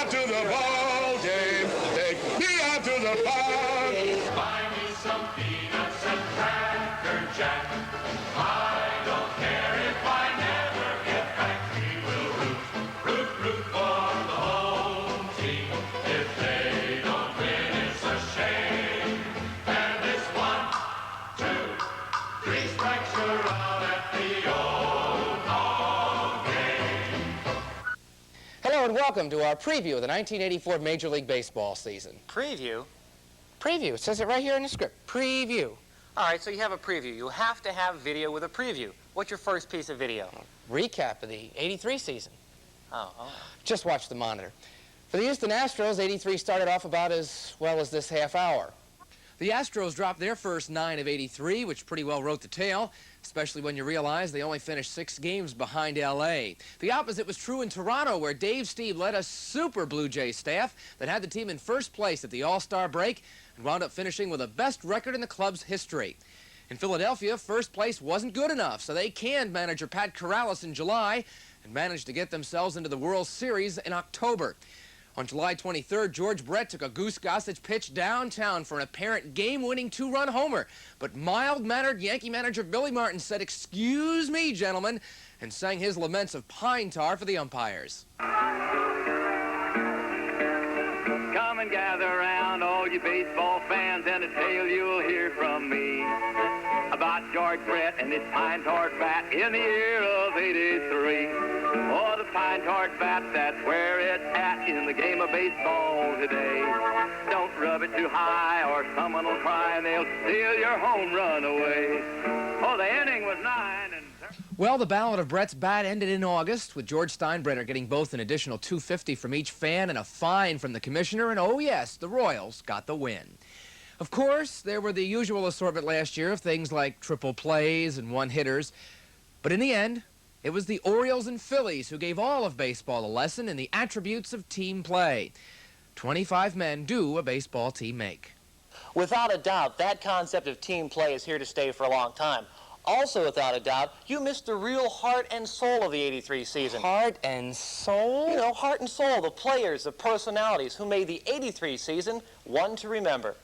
out to the ball game. Take me out to the park. Buy me some peanuts and Cracker Jack. I don't care if I never get back. We will root for the home team. If they don't win, it's a shame. And it's 1, 2, 3 strikes, you're out at the old ball game. Hello and welcome to our preview of the 1984 Major League Baseball season. Preview? Preview. It says it right here in the script. Preview. All right, so you have a preview. You have to have video with a preview. What's your first piece of video? Recap of the 83 season. Oh. Just watch the monitor. For the Houston Astros, 83 started off about as well as this half hour. The Astros dropped their first 9 of 83, which pretty well wrote the tale, especially when you realize they only finished 6 games behind L.A. The opposite was true in Toronto, where Dave Steve led a super Blue Jays staff that had the team in first place at the All-Star break and wound up finishing with the best record in the club's history. In Philadelphia, first place wasn't good enough, so they canned manager Pat Corrales in July and managed to get themselves into the World Series in October. On July 23rd, George Brett took a Goose Gossage pitch downtown for an apparent game-winning 2-run homer. But mild-mannered Yankee manager Billy Martin said, "Excuse me, gentlemen," and sang his laments of pine tar for the umpires. Come and gather around, all you baseball fans, and a tale you'll hear from me about George Brett and his pine tar bat in the year of 83. Oh, the pine tar bat, that's where it's at in the game of baseball today. Don't rub it too high or someone will cry and they'll steal your home run away. Oh, the inning was 9 and... Well, the ballad of Brett's bat ended in August, with George Steinbrenner getting both an additional $250 from each fan and a fine from the commissioner, and oh yes, the Royals got the win. Of course, there were the usual assortment last year of things like triple plays and one-hitters, but in the end, it was the Orioles and Phillies who gave all of baseball a lesson in the attributes of team play. 25 men do a baseball team make. Without a doubt, that concept of team play is here to stay for a long time. Also, without a doubt, you missed the real heart and soul of the 83 season. Heart and soul? You know, heart and soul, the players, the personalities who made the 83 season one to remember.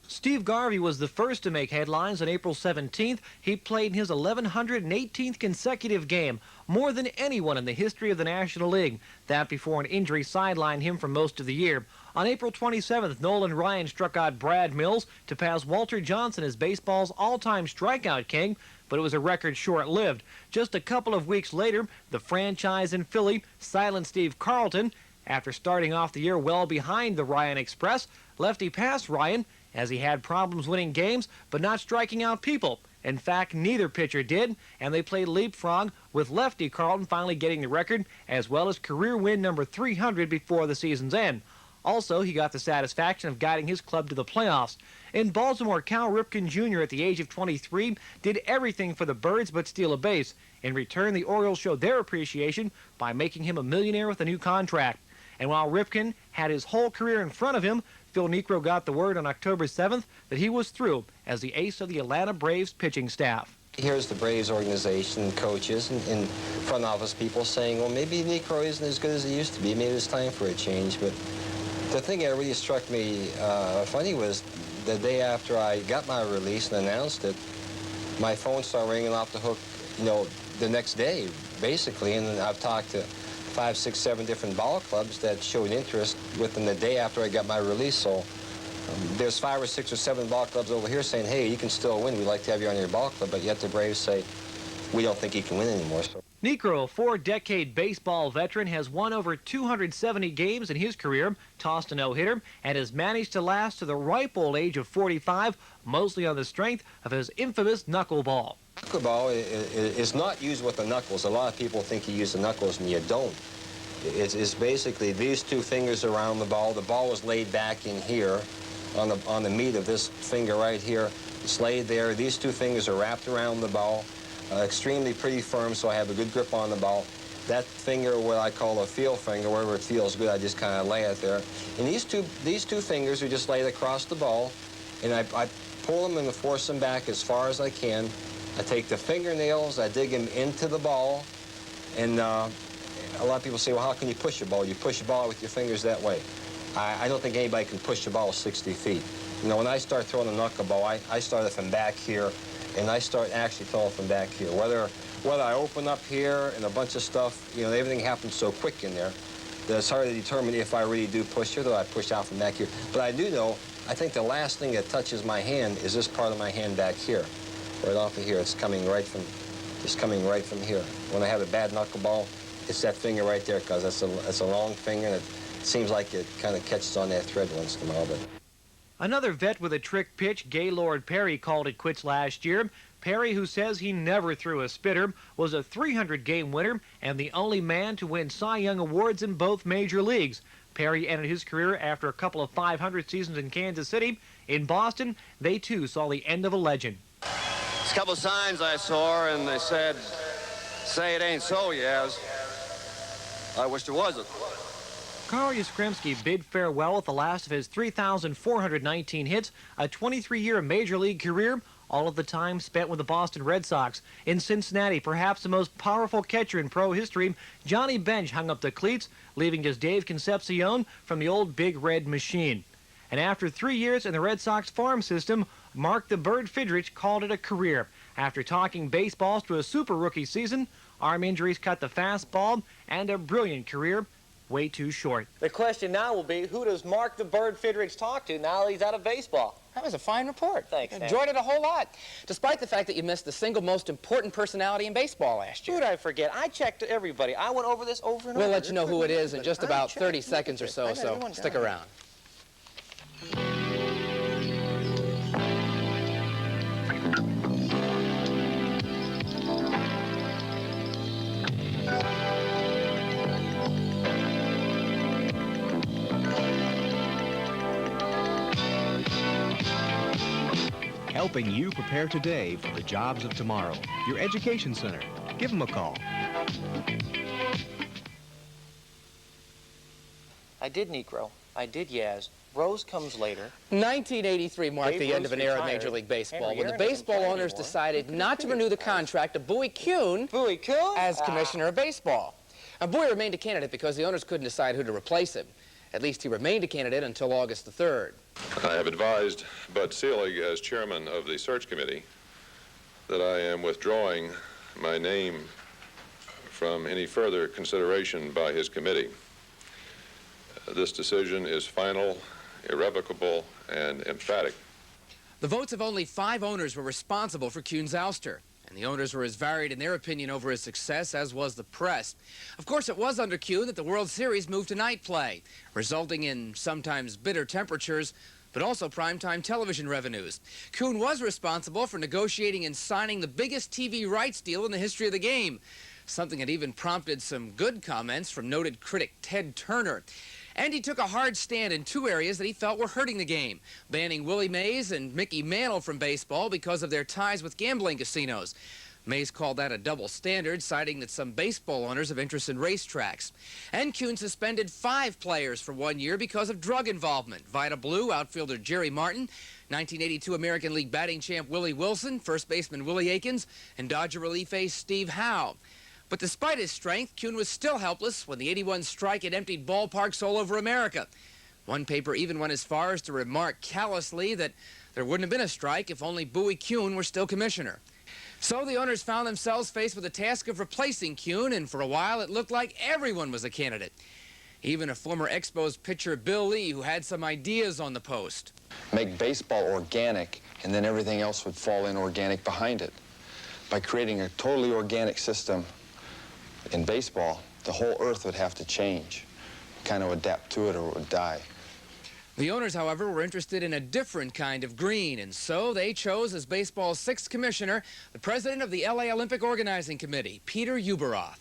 Steve Garvey was the first to make headlines on April 17th. He played in his 1118th consecutive game, more than anyone in the history of the National League. That before an injury sidelined him for most of the year. On April 27th, Nolan Ryan struck out Brad Mills to pass Walter Johnson as baseball's all-time strikeout king, but it was a record short-lived. Just a couple of weeks later, the franchise in Philly silenced Steve Carlton. After starting off the year well behind the Ryan Express, lefty passed Ryan as he had problems winning games but not striking out people. In fact, neither pitcher did, and they played leapfrog, with lefty Carlton finally getting the record, as well as career win number 300 before the season's end. Also, he got the satisfaction of guiding his club to the playoffs. In Baltimore, Cal Ripken Jr. at the age of 23 did everything for the Birds but steal a base. In return, the Orioles showed their appreciation by making him a millionaire with a new contract. And while Ripken had his whole career in front of him, Phil Niekro got the word on October 7th that he was through as the ace of the Atlanta Braves pitching staff. Here's the Braves organization, coaches, and front office people saying, well, maybe Niekro isn't as good as he used to be. Maybe it's time for a change. But the thing that really struck me funny was the day after I got my release and announced it, my phone started ringing off the hook, you know, the next day, basically. And I've talked to 5, 6, 7 different ball clubs that showed interest within the day after I got my release. So there's 5 or 6 or 7 ball clubs over here saying, hey, you can still win. We'd like to have you on your ball club. But yet the Braves say, we don't think he can win anymore. So Niekro, a 4-decade baseball veteran, has won over 270 games in his career, tossed a no-hitter, and has managed to last to the ripe old age of 45, mostly on the strength of his infamous knuckleball. Knuckleball is not used with the knuckles. A lot of people think you use the knuckles, and you don't. It's basically these 2 fingers around the ball. The ball is laid back in here on the meat of this finger right here. It's laid there. These 2 fingers are wrapped around the ball, extremely pretty firm, so I have a good grip on the ball. That finger, what I call a feel finger, wherever it feels good, I just kind of lay it there. And these two fingers are just laid across the ball, and I pull them and force them back as far as I can. I take the fingernails, I dig them into the ball, and a lot of people say, well, how can you push a ball? You push a ball with your fingers that way. I don't think anybody can push the ball 60 feet. You know, when I start throwing a knuckleball, I start it from back here, and I start actually throwing from back here. Whether I open up here and a bunch of stuff, you know, everything happens so quick in there that it's hard to determine if I really do push it or I push out from back here. But I do know, I think the last thing that touches my hand is this part of my hand back here. Right off of here, it's coming right from here. When I have a bad knuckleball, it's that finger right there, because it's a long finger, and it seems like it kind of catches on that thread once in a while. But another vet with a trick pitch, Gaylord Perry, called it quits last year. Perry, who says he never threw a spitter, was a 300-game winner and the only man to win Cy Young awards in both major leagues. Perry ended his career after a couple of 500 seasons in Kansas City. In Boston, they too saw the end of a legend. There's a couple of signs I saw, and they said, "Say it ain't so, Yaz." I wish there wasn't. Carl Yastrzemski bid farewell with the last of his 3,419 hits, a 23-year Major League career, all of the time spent with the Boston Red Sox. In Cincinnati, perhaps the most powerful catcher in pro history, Johnny Bench hung up the cleats, leaving just Dave Concepcion from the old Big Red Machine. And after 3 years in the Red Sox farm system, Mark the Bird Fidrich called it a career. After talking baseballs to a super rookie season, arm injuries cut the fastball, and a brilliant career way too short. The question now will be, who does Mark the Bird Fidrich talk to now that he's out of baseball? That was a fine report. Thanks, Enjoyed it a whole lot, despite the fact that you missed the single most important personality in baseball last year. Who'd I forget? I checked everybody. I went over this over and over. We'll let you know who it is in just about 30 seconds or so, so stick around. Helping you prepare today for the jobs of tomorrow. Your Education Center. Give them a call. I did Niekro. I did Yaz. Rose comes later. 1983 marked the end of an era of Major League Baseball when the baseball owners decided not to renew the contract of Bowie Kuhn as commissioner of baseball. Now, Bowie remained a candidate because the owners couldn't decide who to replace him. At least he remained a candidate until August the 3rd. I have advised Bud Selig, as chairman of the search committee, that I am withdrawing my name from any further consideration by his committee. This decision is final, irrevocable, and emphatic. The votes of only 5 owners were responsible for Kuhn's ouster, and the owners were as varied in their opinion over his success as was the press. Of course, it was under Kuhn that the World Series moved to night play, resulting in sometimes bitter temperatures, but also primetime television revenues. Kuhn was responsible for negotiating and signing the biggest TV rights deal in the history of the game, something that even prompted some good comments from noted critic Ted Turner. And he took a hard stand in 2 areas that he felt were hurting the game, banning Willie Mays and Mickey Mantle from baseball because of their ties with gambling casinos. Mays called that a double standard, citing that some baseball owners have interest in racetracks. And Kuhn suspended 5 players for 1 year because of drug involvement. Vida Blue, outfielder Jerry Martin, 1982 American League batting champ Willie Wilson, first baseman Willie Aikens, and Dodger relief ace Steve Howe. But despite his strength, Kuhn was still helpless when the '81 strike had emptied ballparks all over America. One paper even went as far as to remark callously that there wouldn't have been a strike if only Bowie Kuhn were still commissioner. So the owners found themselves faced with the task of replacing Kuhn, and for a while it looked like everyone was a candidate. Even a former Expos pitcher, Bill Lee, who had some ideas on the post. Make baseball organic, and then everything else would fall in organic behind it. By creating a totally organic system in baseball, the whole earth would have to change, kind of adapt to it or it would die. The owners, however, were interested in a different kind of green, and so they chose as baseball's 6th commissioner the president of the LA Olympic Organizing Committee, Peter Ueberroth.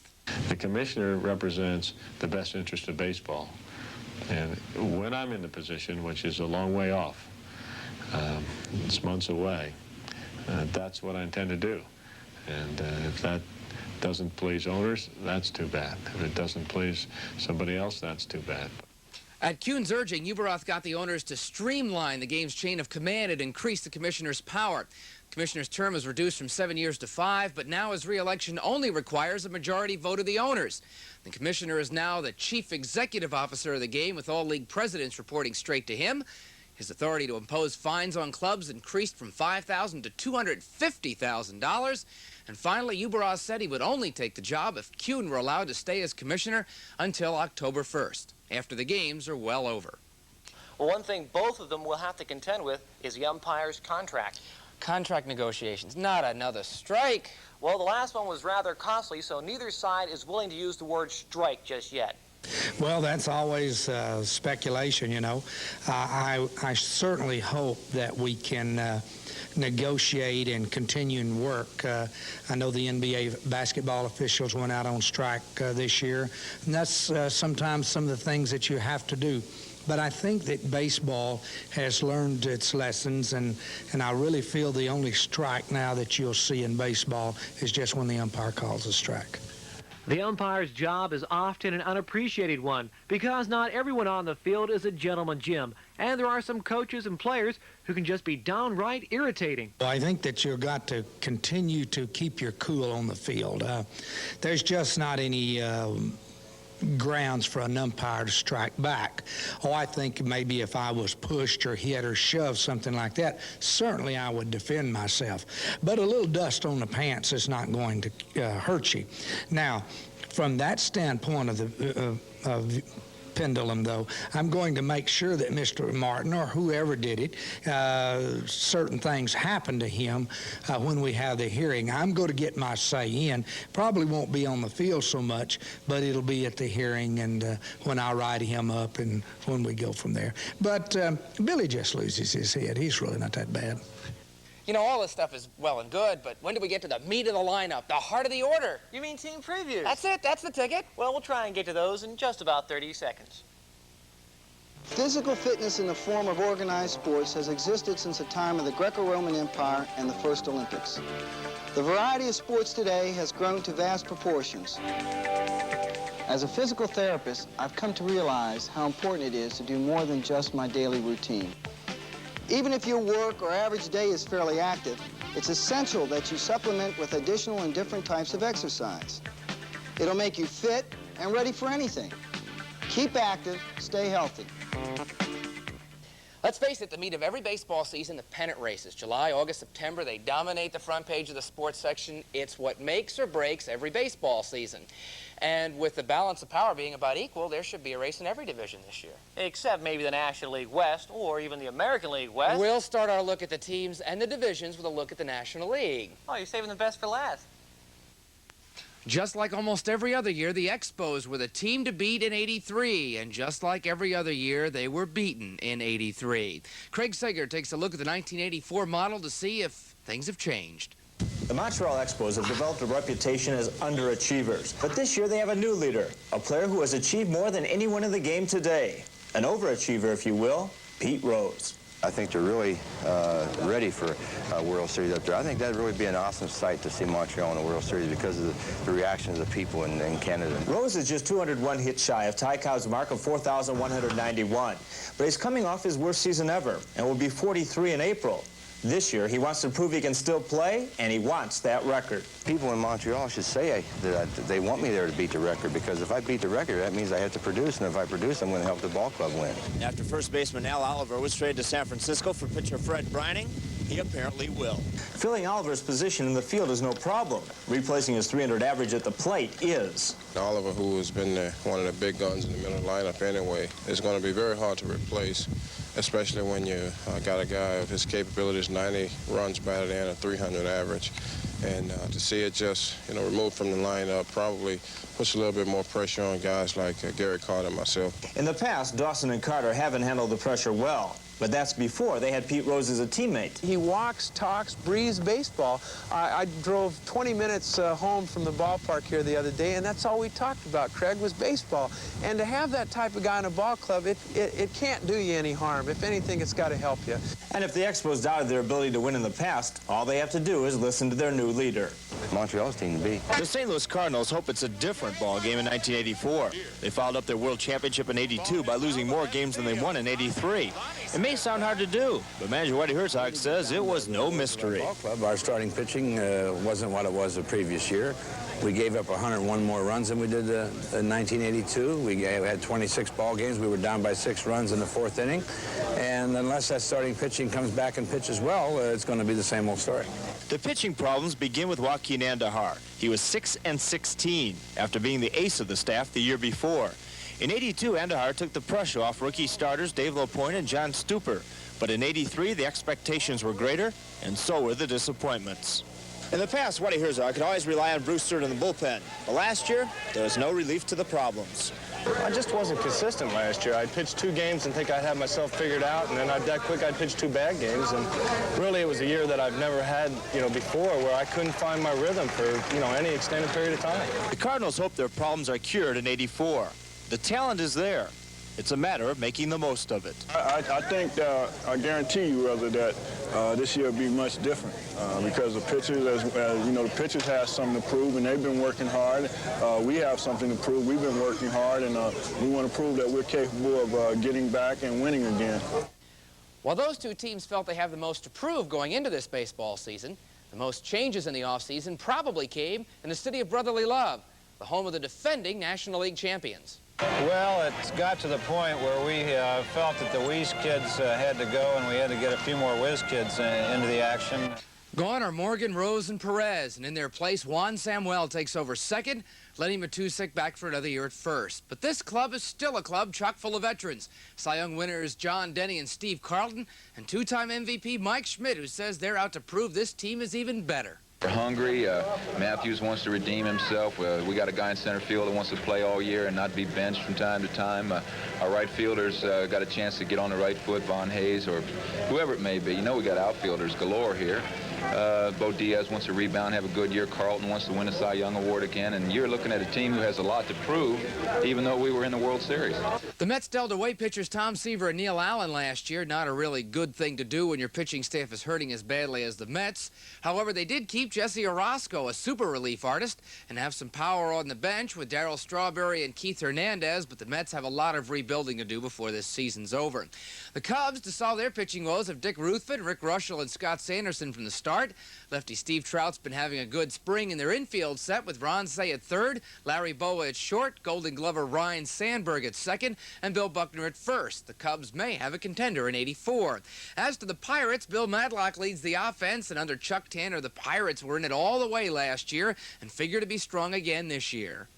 The commissioner represents the best interest of baseball. And when I'm in the position, which is a long way off, it's months away, that's what I intend to do. And if that doesn't please owners, that's too bad. If it doesn't please somebody else, that's too bad. At Kuhn's urging, Ueberroth got the owners to streamline the game's chain of command and increase the commissioner's power. Commissioner's term was reduced from 7 years to 5, but now his re-election only requires a majority vote of the owners. The commissioner is now the chief executive officer of the game, with all league presidents reporting straight to him. His authority to impose fines on clubs increased from $5,000 to $250,000. And finally, Uberaz said he would only take the job if Kuhn were allowed to stay as commissioner until October 1st, after the games are well over. Well, one thing both of them will have to contend with is the umpire's contract. Contract negotiations, not another strike. Well, the last one was rather costly, so neither side is willing to use the word strike just yet. Well, that's always speculation, you know. I certainly hope that we can negotiate and continue and work. I know the NBA basketball officials went out on strike this year, and that's sometimes some of the things that you have to do. But I think that baseball has learned its lessons, and I really feel the only strike now that you'll see in baseball is just when the umpire calls a strike. The umpire's job is often an unappreciated one because not everyone on the field is a gentleman Jim, and there are some coaches and players who can just be downright irritating. Well, I think that you've got to continue to keep your cool on the field. There's just not any grounds for an umpire to strike back. Oh, I think maybe if I was pushed or hit or shoved, something like that, certainly I would defend myself. But a little dust on the pants is not going to hurt you. Now, from that standpoint of the pendulum, though, I'm going to make sure that Mr. Martin or whoever did it, certain things happen to him when we have the hearing. I'm going to get my say in. Probably won't be on the field so much, but it'll be at the hearing and when I write him up and when we go from there. But Billy just loses his head. He's really not that bad. You know, all this stuff is well and good, but when do we get to the meat of the lineup, the heart of the order? You mean team previews? That's it. That's the ticket. Well, we'll try and get to those in just about 30 seconds. Physical fitness in the form of organized sports has existed since the time of the Greco-Roman Empire and the first Olympics. The variety of sports today has grown to vast proportions. As a physical therapist, I've come to realize how important it is to do more than just my daily routine. Even if your work or average day is fairly active, it's essential that you supplement with additional and different types of exercise. It'll make you fit and ready for anything. Keep active, stay healthy. Let's face it, the meat of every baseball season, the pennant races. July, August, September, they dominate the front page of the sports section. It's what makes or breaks every baseball season. And with the balance of power being about equal, there should be a race in every division this year. Except maybe the National League West or even the American League West. We'll start our look at the teams and the divisions with a look at the National League. Oh, you're saving the best for last. Just like almost every other year, the Expos were the team to beat in '83, and just like every other year, they were beaten in '83. Craig Sager takes a look at the 1984 model to see if things have changed. The Montreal Expos have developed a reputation as underachievers, but this year they have a new leader, a player who has achieved more than anyone in the game today. An overachiever, if you will, Pete Rose. I think they're really ready for a World Series up there. I think that'd really be an awesome sight to see Montreal in the World Series because of the reaction of the people in Canada. Rose is just 201 hits shy of Ty Cobb's mark of 4,191, but he's coming off his worst season ever and will be 43 in April. This year, he wants to prove he can still play, and he wants that record. People in Montreal should say that they want me there to beat the record, because if I beat the record, that means I have to produce, and if I produce, I'm going to help the ball club win. After first baseman Al Oliver was traded to San Francisco for pitcher Fred Brining, he apparently will. Filling Oliver's position in the field is no problem. Replacing his 300 average at the plate is. Oliver, who has been one of the big guns in the middle of the lineup anyway, is going to be very hard to replace, especially when you got a guy of his capabilities, 90 runs batted in, a 300 average. And to see it just, removed from the lineup probably puts a little bit more pressure on guys like Gary Carter and myself. In the past, Dawson and Carter haven't handled the pressure well. But that's before they had Pete Rose as a teammate. He walks, talks, breathes baseball. I drove 20 minutes home from the ballpark here the other day, and that's all we talked about, Craig, was baseball. And to have that type of guy in a ball club, it can't do you any harm. If anything, it's got to help you. And if the Expos doubted their ability to win in the past, all they have to do is listen to their new leader. Montreal's team to beat. The St. Louis Cardinals hope it's a different ball game in 1984. They followed up their World Championship in '82 by losing more games than they won in '83. It may sound hard to do, but manager Whitey Herzog says it was no mystery. Our starting pitching wasn't what it was the previous year. We gave up 101 more runs than we did in 1982. We had 26 ball games. We were down by 6 runs in the 4th inning. And unless that starting pitching comes back and pitches well, it's going to be the same old story. The pitching problems begin with Joaquin Andahar. He was 6-16 after being the ace of the staff the year before. In '82, Andahar took the pressure off rookie starters Dave LaPointe and John Stuper. But in '83, the expectations were greater, and so were the disappointments. In the past, Whitey Herzog could always rely on Bruce Stewart in the bullpen. But last year, there was no relief to the problems. I just wasn't consistent last year. I'd pitch 2 games and think I'd have myself figured out, and then that quick I'd pitch 2 bad games. And really, it was a year that I've never had, before, where I couldn't find my rhythm for, any extended period of time. The Cardinals hope their problems are cured in '84. The talent is there. It's a matter of making the most of it. I think, I guarantee you, rather, that this year will be much different because the pitchers, the pitchers have something to prove, and they've been working hard. We have something to prove. We've been working hard, and we want to prove that we're capable of getting back and winning again. While those two teams felt they have the most to prove going into this baseball season, the most changes in the offseason probably came in the city of brotherly love, the home of the defending National League champions. Well, it's got to the point where we felt that the Whiz kids had to go, and we had to get a few more Whiz kids into the action. Gone are Morgan, Rose, and Perez, and in their place, Juan Samuel takes over second, Lenny Matusik back for another year at first. But this club is still a club chock full of veterans. Cy Young winners John Denny and Steve Carlton, and 2-time MVP Mike Schmidt, who says they're out to prove this team is even better. We're hungry. Matthews wants to redeem himself. We got a guy in center field that wants to play all year and not be benched from time to time. Our right fielders got a chance to get on the right foot, Von Hayes or whoever it may be. We got outfielders galore here. Bo Diaz wants to rebound, have a good year. Carlton wants to win a Cy Young Award again. And you're looking at a team who has a lot to prove, even though we were in the World Series. The Mets dealt away pitchers Tom Seaver and Neil Allen last year. Not a really good thing to do when your pitching staff is hurting as badly as the Mets. However, they did keep Jesse Orozco, a super relief artist, and have some power on the bench with Darryl Strawberry and Keith Hernandez, but the Mets have a lot of rebuilding to do before this season's over. The Cubs, to solve their pitching woes, have Dick Ruthven, Rick Rushell, and Scott Sanderson from the start. Lefty Steve Trout's been having a good spring in their infield set with Ron Cey at third, Larry Bowa at short, Golden Glover Ryan Sandberg at second, and Bill Buckner at first. The Cubs may have a contender in '84. As to the Pirates, Bill Madlock leads the offense, and under Chuck Tanner, the Pirates were in it all the way last year and figure to be strong again this year.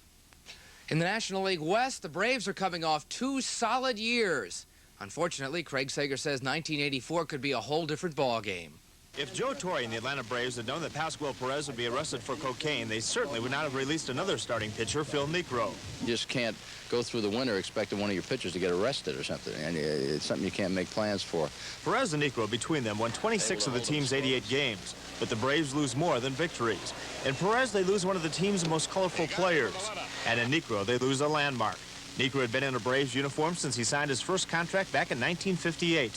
In the National League West, the Braves are coming off 2 solid years. Unfortunately, Craig Sager says 1984 could be a whole different ball game. If Joe Torre and the Atlanta Braves had known that Pascual Perez would be arrested for cocaine, they certainly would not have released another starting pitcher, Phil Niekro. You just can't go through the winter expecting one of your pitchers to get arrested or something, and it's something you can't make plans for. Perez and Niekro, between them, won 26 of the team's 88 games, but the Braves lose more than victories. In Perez, they lose one of the team's most colorful players, and in Niekro, they lose a landmark. Niekro had been in a Braves uniform since he signed his first contract back in 1958.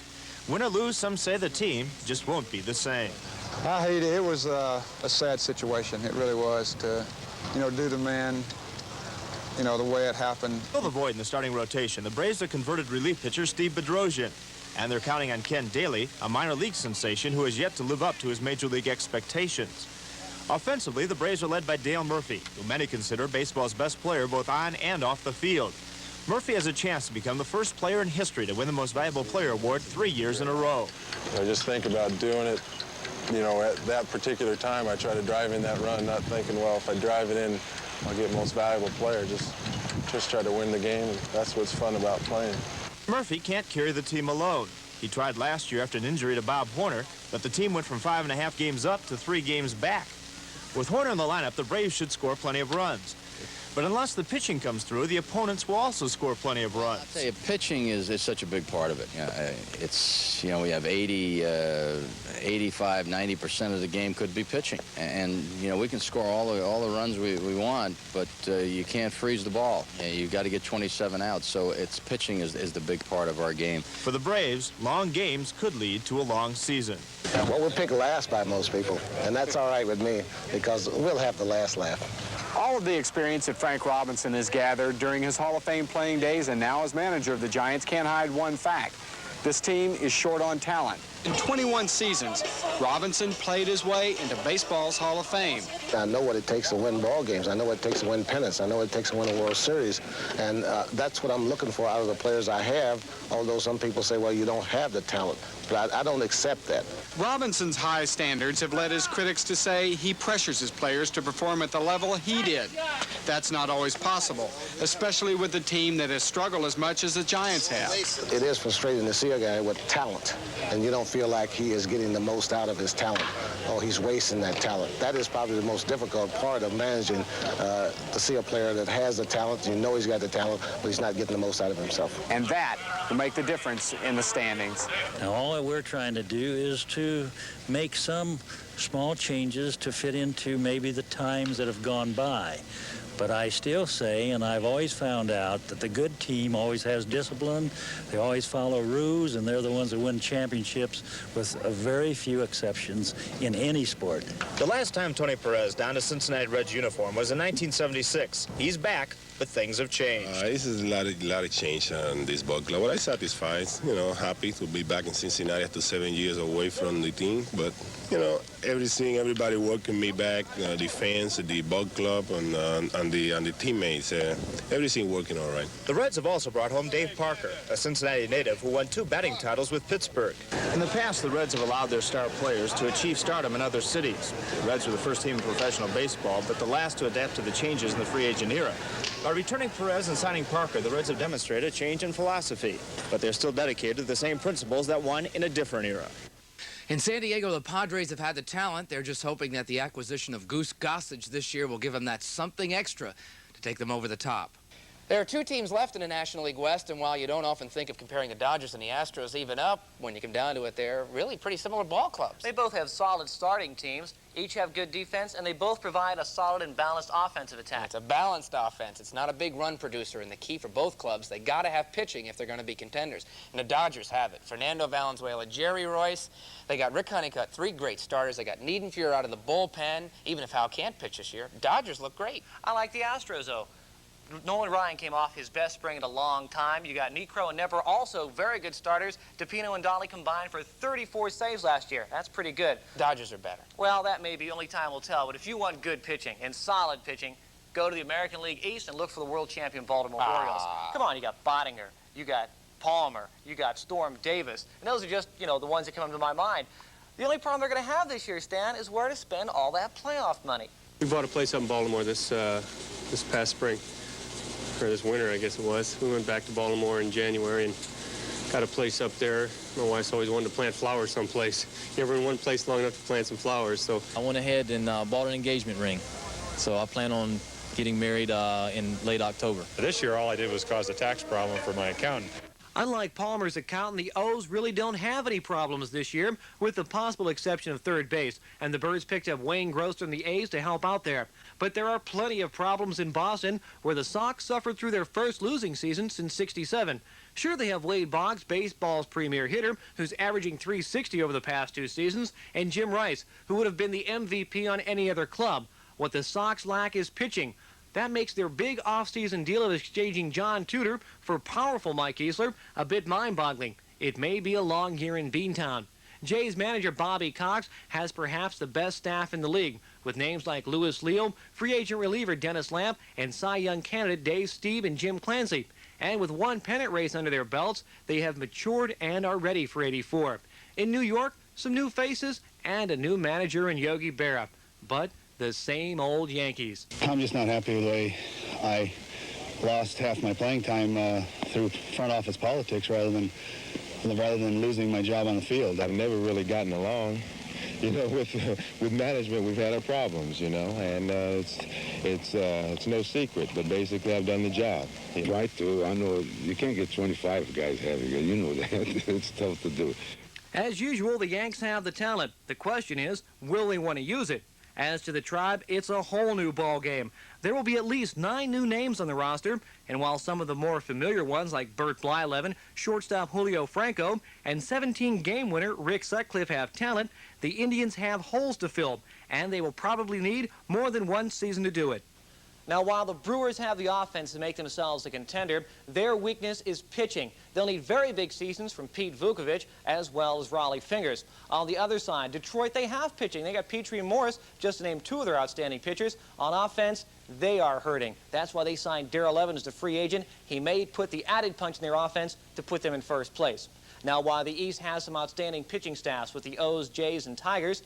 Win or lose, some say the team just won't be the same. I hate it. It was a sad situation. It really was to, do the man, the way it happened. Fill the void in the starting rotation. The Braves have converted relief pitcher Steve Bedrosian, and they're counting on Ken Daly, a minor league sensation who has yet to live up to his major league expectations. Offensively, the Braves are led by Dale Murphy, who many consider baseball's best player both on and off the field. Murphy has a chance to become the first player in history to win the Most Valuable Player award 3 years in a row. I just think about doing it, at that particular time. I try to drive in that run, not thinking, well, if I drive it in, I'll get Most Valuable Player. Just try to win the game. That's what's fun about playing. Murphy can't carry the team alone. He tried last year after an injury to Bob Horner, but the team went from 5.5 games up to 3 games back. With Horner in the lineup, the Braves should score plenty of runs. But unless the pitching comes through, the opponents will also score plenty of runs. I'll tell you, pitching is such a big part of it. It's, you know, we have 85, 90% of the game could be pitching. And, you know, we can score all the runs we want, but you can't freeze the ball. You've got to get 27 outs, so it's pitching is the big part of our game. For the Braves, long games could lead to a long season. Well, we're picked last by most people, and that's all right with me because we'll have the last laugh. All of the experience that Frank Robinson has gathered during his Hall of Fame playing days and now as manager of the Giants can't hide one fact. This team is short on talent. In 21 seasons, Robinson played his way into baseball's Hall of Fame. I know what it takes to win ball games. I know what it takes to win pennants. I know what it takes to win a World Series. And that's what I'm looking for out of the players I have, although some people say, well, you don't have the talent. But I don't accept that. Robinson's high standards have led his critics to say he pressures his players to perform at the level he did. That's not always possible, especially with a team that has struggled as much as the Giants have. It is frustrating to see a guy with talent, and you don't feel like he is getting the most out of his talent. Oh, he's wasting that talent. That is probably the most difficult part of managing, to see a player that has the talent, you know he's got the talent, but he's not getting the most out of himself. And that will make the difference in the standings. Now, all that we're trying to do is to make some small changes to fit into maybe the times that have gone by. But I still say, and I've always found out, that the good team always has discipline, they always follow rules, and they're the ones that win championships with a very few exceptions in any sport. The last time Tony Perez donned a Cincinnati Reds uniform was in 1976. He's back, but things have changed. This is a lot of change on this ball club. Well, I'm satisfied, you know, happy to be back in Cincinnati after 7 years away from the team. But, you know, everybody welcomed me back, the fans, the ball club, and the teammates, everything working all right. The Reds have also brought home Dave Parker, a Cincinnati native who won 2 batting titles with Pittsburgh. In the past, the Reds have allowed their star players to achieve stardom in other cities. The Reds were the first team in professional baseball, but the last to adapt to the changes in the free agent era. By returning Perez and signing Parker, the Reds have demonstrated a change in philosophy, but they're still dedicated to the same principles that won in a different era. In San Diego, the Padres have had the talent. They're just hoping that the acquisition of Goose Gossage this year will give them that something extra to take them over the top. There are 2 teams left in the National League West, and while you don't often think of comparing the Dodgers and the Astros even up, when you come down to it, they're really pretty similar ball clubs. They both have solid starting teams, each have good defense, and they both provide a solid and balanced offensive attack. It's a balanced offense. It's not a big run producer, and the key for both clubs, they got to have pitching if they're going to be contenders. And the Dodgers have it. Fernando Valenzuela, Jerry Royce. They got Rick Honeycutt, 3 great starters. They got Niedenfuhr out of the bullpen, even if Hal can't pitch this year. Dodgers look great. I like the Astros, though. Nolan Ryan came off his best spring in a long time. You got Niekro and Nepper, also very good starters. DePino and Dolly combined for 34 saves last year. That's pretty good. Dodgers are better. Well, that may be, only time will tell. But if you want good pitching and solid pitching, go to the American League East and look for the world champion Baltimore Orioles. Come on, you got Bottinger, you got Palmer, you got Storm Davis. And those are just, you know, the ones that come into my mind. The only problem they're going to have this year, Stan, is where to spend all that playoff money. We bought a place up in Baltimore this past spring. Or this winter, I guess it was. We went back to Baltimore in January and got a place up there. My wife's always wanted to plant flowers someplace. You ever in one place long enough to plant some flowers, so. I went ahead and bought an engagement ring. So I plan on getting married in late October. This year, all I did was cause a tax problem for my accountant. Unlike Palmer's accountant, the O's really don't have any problems this year, with the possible exception of third base. And the Birds picked up Wayne Gross from the A's to help out there. But there are plenty of problems in Boston, where the Sox suffered through their first losing season since '67. Sure, they have Wade Boggs, baseball's premier hitter, who's averaging .360 over the past 2 seasons, and Jim Rice, who would have been the MVP on any other club. What the Sox lack is pitching. That makes their big off-season deal of exchanging John Tudor for powerful Mike Easler a bit mind-boggling. It may be a long year in Beantown. Jays manager Bobby Cox has perhaps the best staff in the league, with names like Louis Leo, free agent reliever Dennis Lamp, and Cy Young candidate Dave Stieb and Jim Clancy. And with 1 pennant race under their belts, they have matured and are ready for '84. In New York, some new faces and a new manager in Yogi Berra. But the same old Yankees. I'm just not happy with the way I lost half my playing time through front office politics rather than losing my job on the field. I've never really gotten along you know, with management, we've had our problems, you know, and it's no secret. But basically, I've done the job. Right, too. I know you can't get 25 guys having it. You know that. It's tough to do. As usual, the Yanks have the talent. The question is, will they want to use it? As to the Tribe, it's a whole new ball game. There will be at least 9 new names on the roster, and while some of the more familiar ones like Bert Blyleven, shortstop Julio Franco, and 17-game winner Rick Sutcliffe have talent, the Indians have holes to fill, and they will probably need more than one season to do it. Now, while the Brewers have the offense to make themselves a contender, their weakness is pitching. They'll need very big seasons from Pete Vukovich as well as Raleigh Fingers. On the other side, Detroit, they have pitching. They got Petrie and Morris, just to name 2 of their outstanding pitchers. On offense, they are hurting. That's why they signed Darrell Evans as a free agent. He may put the added punch in their offense to put them in first place. Now, while the East has some outstanding pitching staffs with the O's, Jays, and Tigers,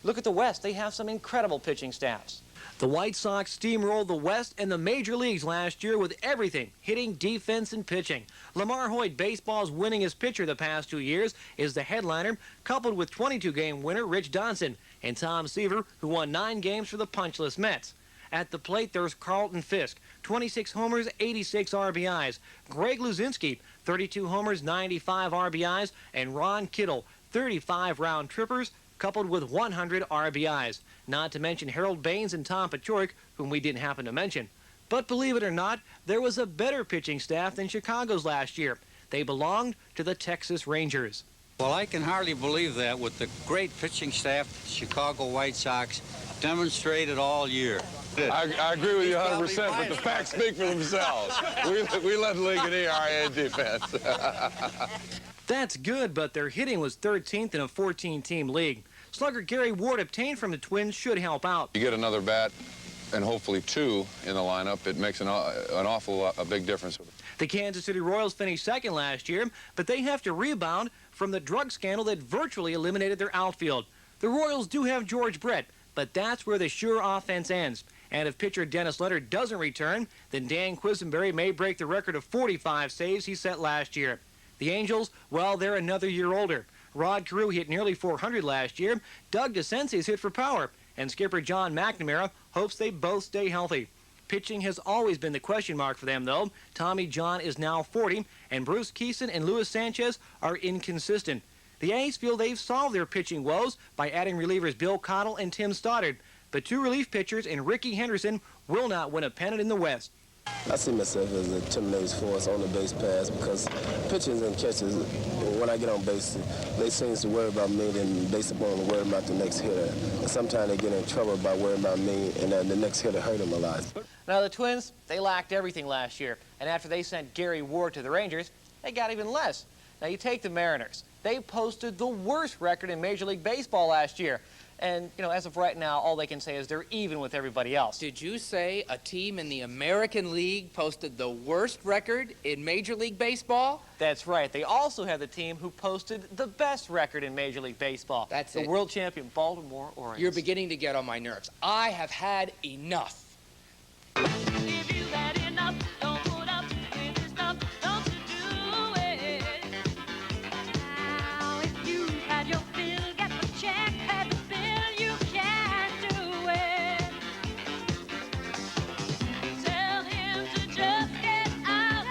look at the West. They have some incredible pitching staffs. The White Sox steamrolled the West and the major leagues last year with everything, hitting, defense, and pitching. Lamar Hoyt, baseball's winningest pitcher the past 2 years, is the headliner, coupled with 22-game winner Rich Dodson, and Tom Seaver, who won 9 games for the punchless Mets. At the plate, there's Carlton Fisk, 26 homers, 86 RBIs. Greg Luzinski, 32 homers, 95 RBIs. And Ron Kittle, 35 round trippers, coupled with 100 RBIs. Not to mention Harold Baines and Tom Paciorek, whom we didn't happen to mention. But believe it or not, there was a better pitching staff than Chicago's last year. They belonged to the Texas Rangers. Well, I can hardly believe that with the great pitching staff the Chicago White Sox demonstrated all year. I agree with you 100%, but the facts speak for themselves. We led the league in ERA and defense. That's good, but their hitting was 13th in a 14-team league. Slugger Gary Ward obtained from the Twins should help out. You get another bat and hopefully 2 in the lineup, it makes a big difference. The Kansas City Royals finished second last year, but they have to rebound from the drug scandal that virtually eliminated their outfield. The Royals do have George Brett, but that's where the sure offense ends. And if pitcher Dennis Leonard doesn't return, then Dan Quisenberry may break the record of 45 saves he set last year. The Angels, well, they're another year older. Rod Carew hit nearly 400 last year. Doug DeCence's hit for power. And skipper John McNamara hopes they both stay healthy. Pitching has always been the question mark for them, though. Tommy John is now 40, and Bruce Keeson and Luis Sanchez are inconsistent. The A's feel they've solved their pitching woes by adding relievers Bill Cottle and Tim Stoddard. But 2 relief pitchers and Ricky Henderson will not win a pennant in the West. I see myself as a tremendous force on the base pass because pitchers and catchers, when I get on base, they seem to worry about me than based upon worrying about the next hitter. And sometimes they get in trouble by worrying about me, and the next hitter hurt them a lot. Now, the Twins, they lacked everything last year. And after they sent Gary Ward to the Rangers, they got even less. Now, you take the Mariners. They posted the worst record in Major League Baseball last year. And, you know, as of right now, all they can say is they're even with everybody else. Did you say a team in the American League posted the worst record in Major League Baseball? That's right. They also have the team who posted the best record in Major League Baseball. That's the world champion Baltimore Orioles. You're beginning to get on my nerves. I have had enough. If you had enough, don't put up with this stuff, don't you do it. Now, if you had your fill, get the check, pay the bill, you can do it. Tell him to just get out.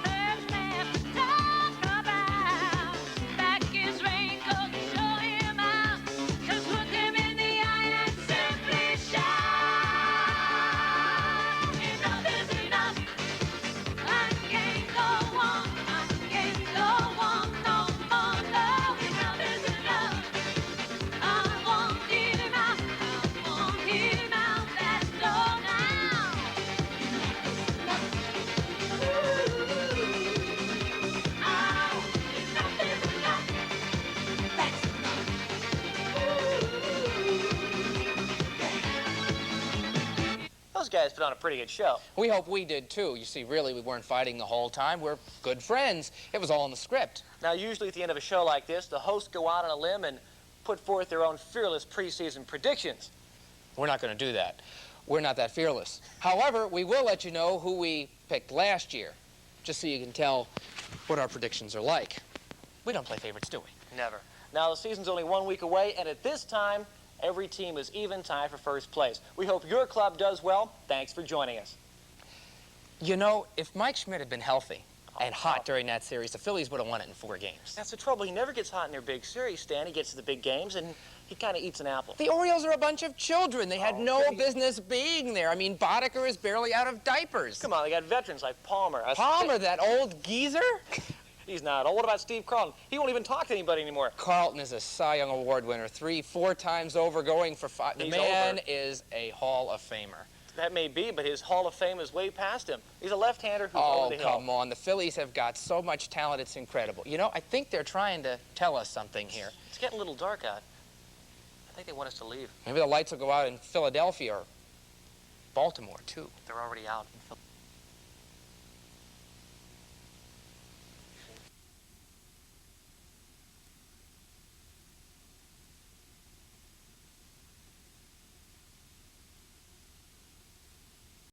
There's left to talk about. Back his raincoat, show him out. Just look him in the eye and simply shout. Enough is enough. I can't go on. I can't go on no more. No, enough is enough. I won't get him out. I won't get him out. That's all now. Oh, enough is enough. That's Those guys put on a pretty good show. We hope we did, too. You see, really, we weren't fighting the whole time. We're good friends. It was all in the script. Now, usually at the end of a show like this, the hosts go out on a limb and put forth their own fearless preseason predictions. We're not going to do that. We're not that fearless. However, we will let you know who we picked last year, just so you can tell what our predictions are like. We don't play favorites, do we? Never. Now, the season's only 1 week away, and at this time, every team is even tied for first place. We hope your club does well. Thanks for joining us. You know, if Mike Schmidt had been healthy and hot during that series, the Phillies would have won it in 4 games. That's the trouble. He never gets hot in their big series, Stan. He gets to the big games, and he kind of eats an apple. The Orioles are a bunch of children. They had no business being there. I mean, Boddicker is barely out of diapers. Come on, they got veterans like Palmer. Palmer, that old geezer? He's not old. What about Steve Carlton? He won't even talk to anybody anymore. Carlton is a Cy Young Award winner, 3, 4 times over, going for 5. The man is a Hall of Famer. That may be, but his Hall of Fame is way past him. He's a left-hander who's over the hill. Oh, come on. The Phillies have got so much talent, it's incredible. You know, I think they're trying to tell us something here. It's getting a little dark out. I think they want us to leave. Maybe the lights will go out in Philadelphia or Baltimore, too. They're already out in Philadelphia.